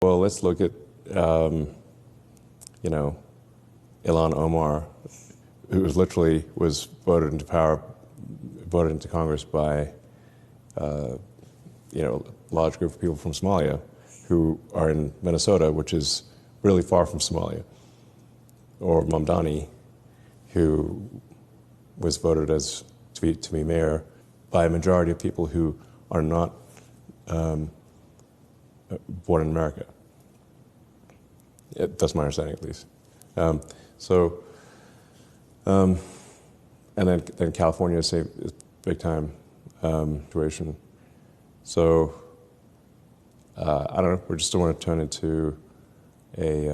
Well, let's look at, Ilhan Omar, who was voted into Congress by, a large group of people from Somalia who are in Minnesota, which is really far from Somalia. Or Mamdani, who was voted to be mayor by a majority of people who are not born in America. That's my understanding, at least. And then California is a big time situation. So I don't know. We just don't want to turn into a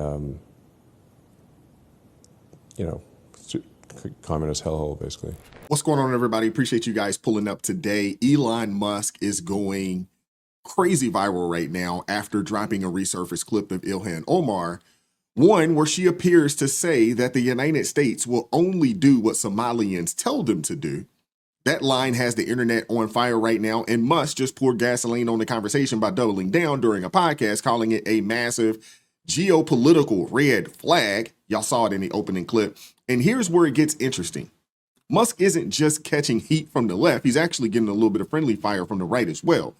communist hellhole, basically. What's going on, everybody? Appreciate you guys pulling up today. Elon Musk is going crazy viral right now after dropping a resurfaced clip of Ilhan Omar, one where she appears to say that the United States will only do what Somalians tell them to do. That line has the internet on fire right now, and Musk just poured gasoline on the conversation by doubling down during a podcast, calling it a massive geopolitical red flag. Y'all saw it in the opening clip. And here's where it gets interesting. Musk isn't just catching heat from the left. He's actually getting a little bit of friendly fire from the right as well.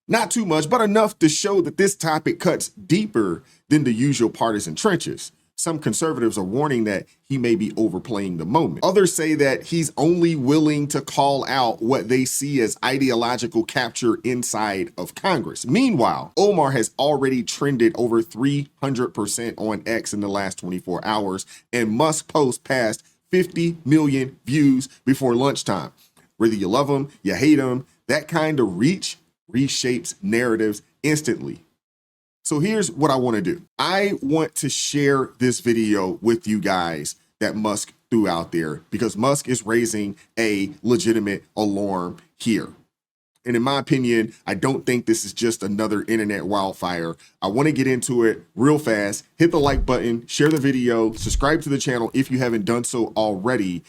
Not too much, but enough to show that this topic cuts deeper than the usual partisan trenches. Some conservatives are warning that he may be overplaying the moment. Others say that he's only willing to call out what they see as ideological capture inside of Congress. Meanwhile, Omar has already trended over 300% on X in the last 24 hours, and Musk post passed 50 million views before lunchtime. Whether you love him, you hate him, that kind of reach reshapes narratives instantly. So here's what I want to do. I want to share this video with you guys that Musk threw out there because Musk is raising a legitimate alarm here. And in my opinion, I don't think this is just another internet wildfire. I want to get into it real fast. Hit the like button, share the video, subscribe to the channel if you haven't done so already.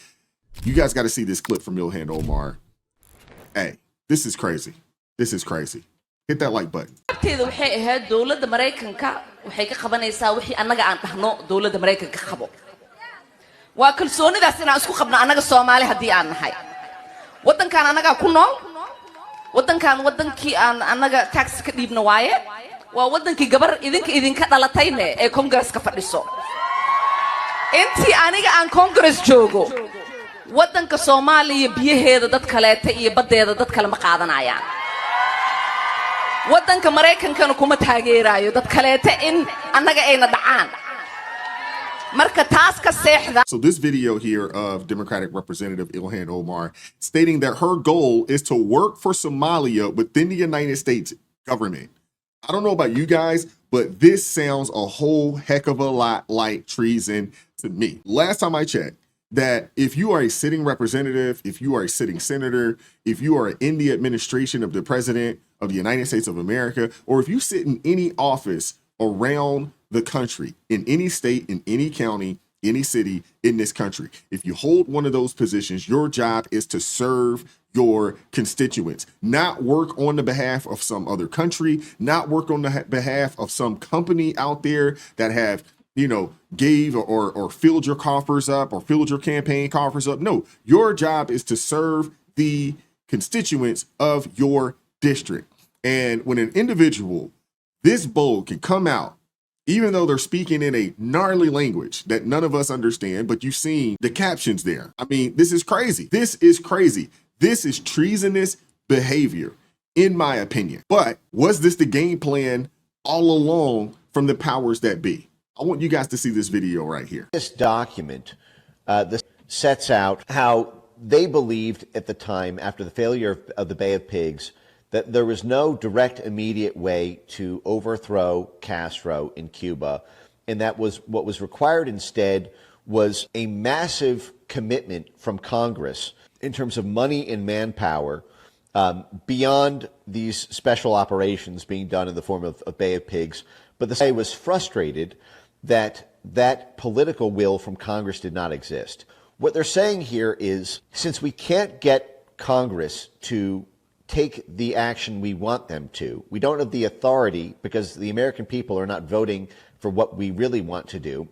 You guys got to see this clip from Ilhan Omar. Hey, this is crazy. This is crazy. Hit that like button. waxay ahayd dawladda Mareykanka waxay ka qabanaysaa wixii anaga aan dhahno dawladda Mareykanka qabo waa kalsoonidaas inaan isku qabno anaga Soomaali hadii aan nahay wadankan anaga ku nool wadankan wadankii aan anaga tax ka dhiibno waaye waa wadankii gabar idinka dhalatayne ee Congress ka fadhiso intii aniga aan Congress joogo wadanka Soomaaliya biyaheeda dad kaleeta iyo badeeda dad kale ma qaadanayaan wadanka Mareykankana kuma taageerayo dad kaleeta in anaga ayna dhacaan marka taas ka seexda. So this video here of Democratic Representative Ilhan Omar stating that her goal is to work for Somalia within the United States government. I don't know about you guys, but this sounds a whole heck of a lot like treason to me. Last time I checked, that if you are a sitting representative, if you are a sitting senator, if you are in the administration of the president of the United States of America, or if you sit in any office around the country, in any state, in any county, any city in this country, if you hold one of those positions, your job is to serve your constituents, not work on the behalf of some other country, not work on the behalf of some company out there that have gave or filled your coffers up or filled your campaign coffers up. No, your job is to serve the constituents of your district. And when an individual this bold can come out, even though they're speaking in a gnarly language that none of us understand, but you've seen the captions there. I mean, this is crazy. This is crazy. This is treasonous behavior, in my opinion. But was this the game plan all along from the powers that be? I want you guys to see this video right here. This document this sets out how they believed at the time, after the failure of the Bay of Pigs, that there was no direct, immediate way to overthrow Castro in Cuba, and that was what was required instead was a massive commitment from Congress in terms of money and manpower beyond these special operations being done in the form of Bay of Pigs. But the CIA was frustrated that political will from Congress did not exist. What they're saying here is, since we can't get Congress to take the action we want them to. We don't have the authority because the American people are not voting for what we really want to do.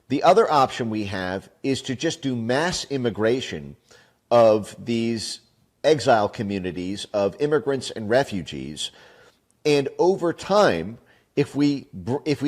The other option we have is to just do mass immigration of these exile communities of immigrants and refugees. And over time, if we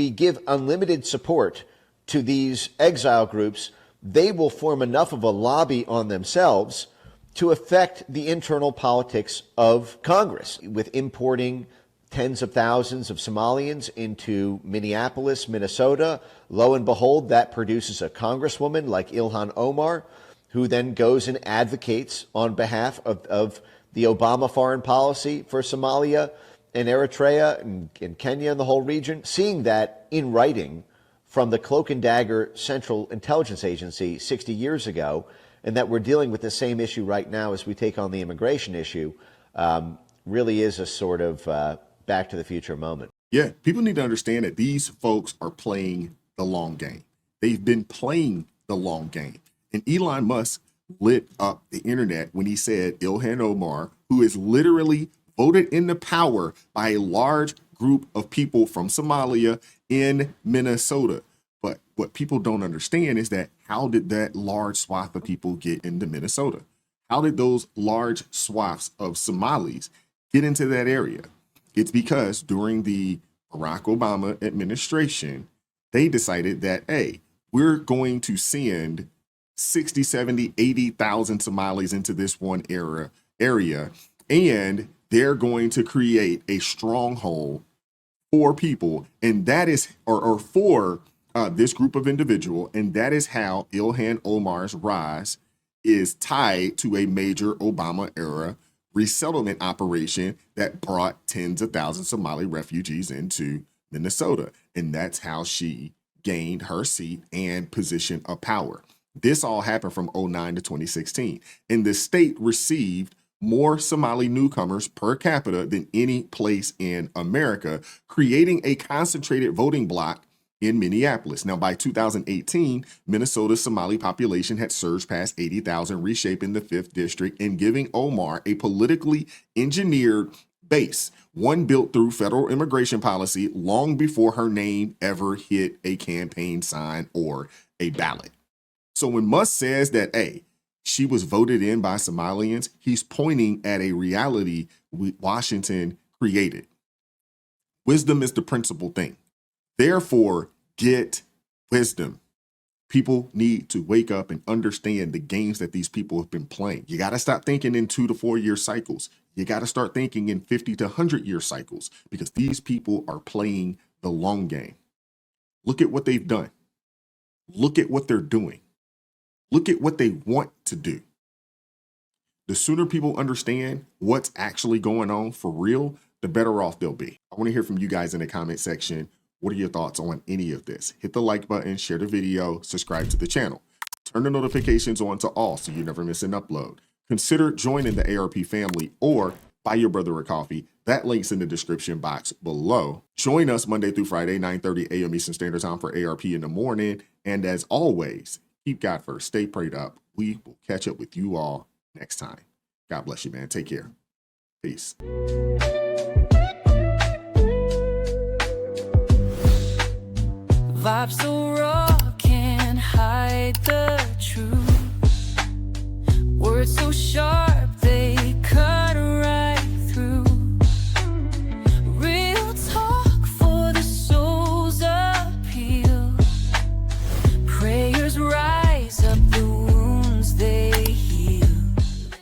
give unlimited support to these exile groups, they will form enough of a lobby on themselves to affect the internal politics of Congress, with importing tens of thousands of Somalians into Minneapolis, Minnesota. Lo and behold, that produces a congresswoman like Ilhan Omar, who then goes and advocates on behalf of the Obama foreign policy for Somalia and Eritrea and Kenya and the whole region. Seeing that in writing from the Cloak and Dagger Central Intelligence Agency 60 years ago, and that we're dealing with the same issue right now as we take on the immigration issue, really is a sort of back to the future moment. Yeah, people need to understand that these folks are playing the long game. They've been playing the long game. And Elon Musk lit up the internet when he said Ilhan Omar, who is literally voted into power by a large group of people from Somalia in Minnesota. But what people don't understand is that how did that large swath of people get into Minnesota? How did those large swaths of Somalis get into that area? It's because during the Barack Obama administration, they decided that, hey, we're going to send 60, 70, 80,000 Somalis into this one area, and they're going to create a stronghold for people, and that is, or for this group of individual, and that is how Ilhan Omar's rise is tied to a major Obama-era resettlement operation that brought tens of thousands of Somali refugees into Minnesota, and that's how she gained her seat and position of power. This all happened from 2009 to 2016, and the state received more Somali newcomers per capita than any place in America, creating a concentrated voting bloc in Minneapolis. Now, by 2018, Minnesota's Somali population had surged past 80,000, reshaping the 5th district and giving Omar a politically engineered base, one built through federal immigration policy long before her name ever hit a campaign sign or a ballot. So when Musk says that, hey, she was voted in by Somalians, he's pointing at a reality Washington created. Wisdom is the principal thing. Therefore, get wisdom. People need to wake up and understand the games that these people have been playing. You got to stop thinking in 2 to 4 year cycles. You got to start thinking in 50 to 100 year cycles, because these people are playing the long game. Look at what they've done. Look at what they're doing. Look at what they want to do. The sooner people understand what's actually going on for real, the better off they'll be. I want to hear from you guys in the comment section. What are your thoughts on any of this? Hit the like button, share the video, subscribe to the channel. Turn the notifications on to all so you never miss an upload. Consider joining the ARP family or buy your brother a coffee. That link's in the description box below. Join us Monday through Friday, 9:30 a.m. Eastern Standard Time for ARP in the morning. And as always, keep God first. Stay prayed up. We will catch up with you all next time. God bless you, man. Take care. Peace. Vibes so raw, can't hide the truth. Words so sharp.